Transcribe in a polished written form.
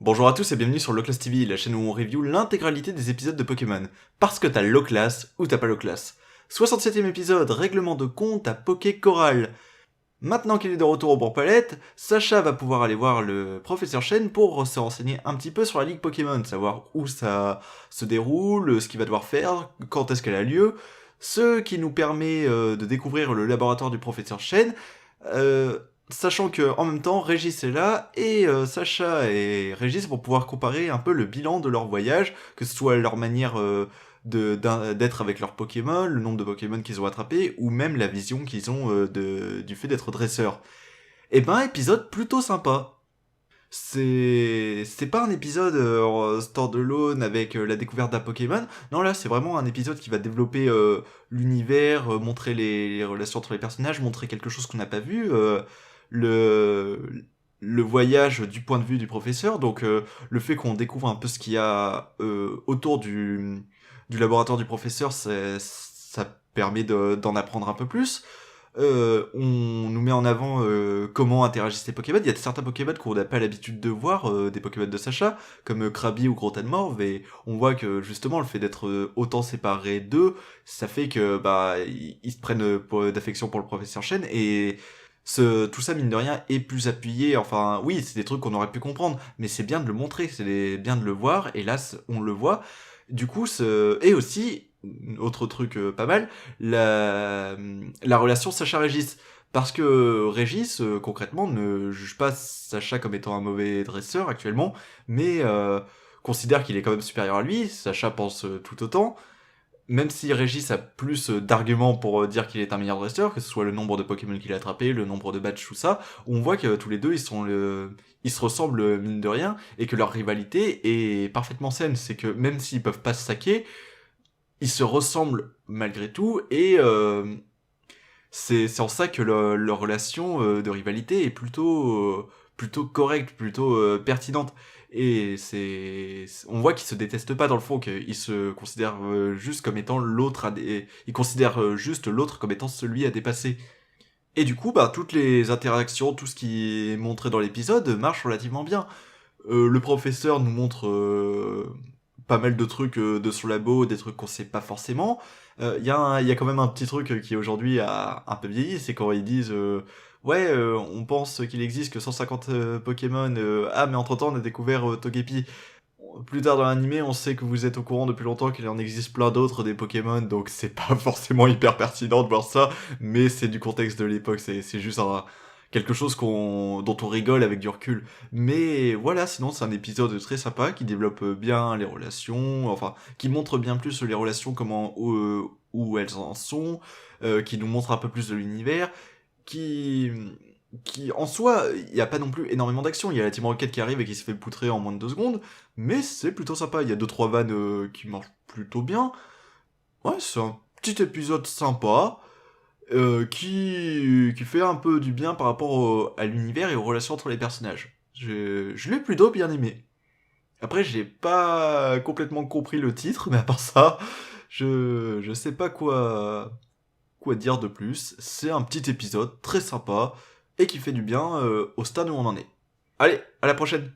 Bonjour à tous et bienvenue sur Loclass TV, la chaîne où on review l'intégralité des épisodes de Pokémon. Parce que t'as Loclass ou t'as pas Loclass. 67ème épisode, règlement de compte à Poké Coral. Maintenant qu'il est de retour au Bourg-Palette, Sacha va pouvoir aller voir le professeur Chen pour se renseigner un petit peu sur la Ligue Pokémon, savoir où ça se déroule, ce qu'il va devoir faire, quand est-ce qu'elle a lieu, ce qui nous permet de découvrir le laboratoire du professeur Chen, sachant que en même temps Régis est là et Sacha et Régis vont pouvoir comparer un peu le bilan de leur voyage, que ce soit leur manière d'être avec leurs Pokémon, le nombre de Pokémon qu'ils ont attrapés, ou même la vision qu'ils ont du fait d'être dresseurs. Et ben, épisode plutôt sympa. C'est pas un épisode standalone avec la découverte d'un Pokémon. Non, là, c'est vraiment un épisode qui va développer l'univers, montrer les relations entre les personnages, montrer quelque chose qu'on n'a pas vu, le le voyage du point de vue du professeur, donc le fait qu'on découvre un peu ce qu'il y a autour du laboratoire du professeur, ça permet d'en apprendre un peu plus. On nous met en avant comment interagissent les Pokémon. Il y a certains Pokémon qu'on n'a pas l'habitude de voir, des Pokémon de Sacha, comme Krabby ou Grotanmorph, et on voit que justement le fait d'être autant séparés d'eux, ça fait que bah ils se prennent d'affection pour le professeur Chen, et tout ça mine de rien est plus appuyé. Enfin oui, c'est des trucs qu'on aurait pu comprendre, mais c'est bien de le montrer, bien de le voir, et là on le voit. Du coup, et aussi, autre truc pas mal, la relation Sacha-Régis. Parce que Régis, concrètement, ne juge pas Sacha comme étant un mauvais dresseur actuellement, mais considère qu'il est quand même supérieur à lui. Sacha pense tout autant. Même si Régis a plus d'arguments pour dire qu'il est un meilleur dresseur, que ce soit le nombre de Pokémon qu'il a attrapé, le nombre de badges, tout ça, on voit que tous les deux, ils se ressemblent mine de rien, et que leur rivalité est parfaitement saine. C'est que même s'ils peuvent pas se saquer, ils se ressemblent malgré tout, et c'est en ça que leur relation de rivalité est plutôt correcte, plutôt pertinente. Et on voit qu'ils se détestent pas dans le fond, qu'ils se considèrent juste comme étant ils considèrent juste l'autre comme étant celui à dépasser. Et du coup, bah, toutes les interactions, tout ce qui est montré dans l'épisode marche relativement bien. Le professeur nous montre pas mal de trucs de son labo, des trucs qu'on sait pas forcément. Il y a quand même un petit truc qui aujourd'hui a un peu vieilli, c'est quand ils disent ouais, on pense qu'il existe que 150 Pokémon, ah mais entre-temps on a découvert Togepi. Plus tard dans l'animé, on sait que vous êtes au courant depuis longtemps qu'il en existe plein d'autres des Pokémon, donc c'est pas forcément hyper pertinent de voir ça, mais c'est du contexte de l'époque, c'est juste quelque chose dont on rigole avec du recul. Mais voilà, sinon c'est un épisode très sympa qui développe bien les relations, enfin, qui montre bien plus les relations, où elles en sont, qui nous montre un peu plus de l'univers, qui en soi, il n'y a pas non plus énormément d'action. Il y a la Team Rocket qui arrive et qui se fait poutrer en moins de 2 secondes, mais c'est plutôt sympa. Il y a 2-3 vannes qui marchent plutôt bien. Ouais, c'est un petit épisode sympa qui fait un peu du bien par rapport à l'univers et aux relations entre les personnages. Je l'ai plutôt bien aimé. Après, j'ai pas complètement compris le titre, mais à part ça, je sais pas quoi dire de plus. C'est un petit épisode très sympa et qui fait du bien au stade où on en est. Allez, à la prochaine!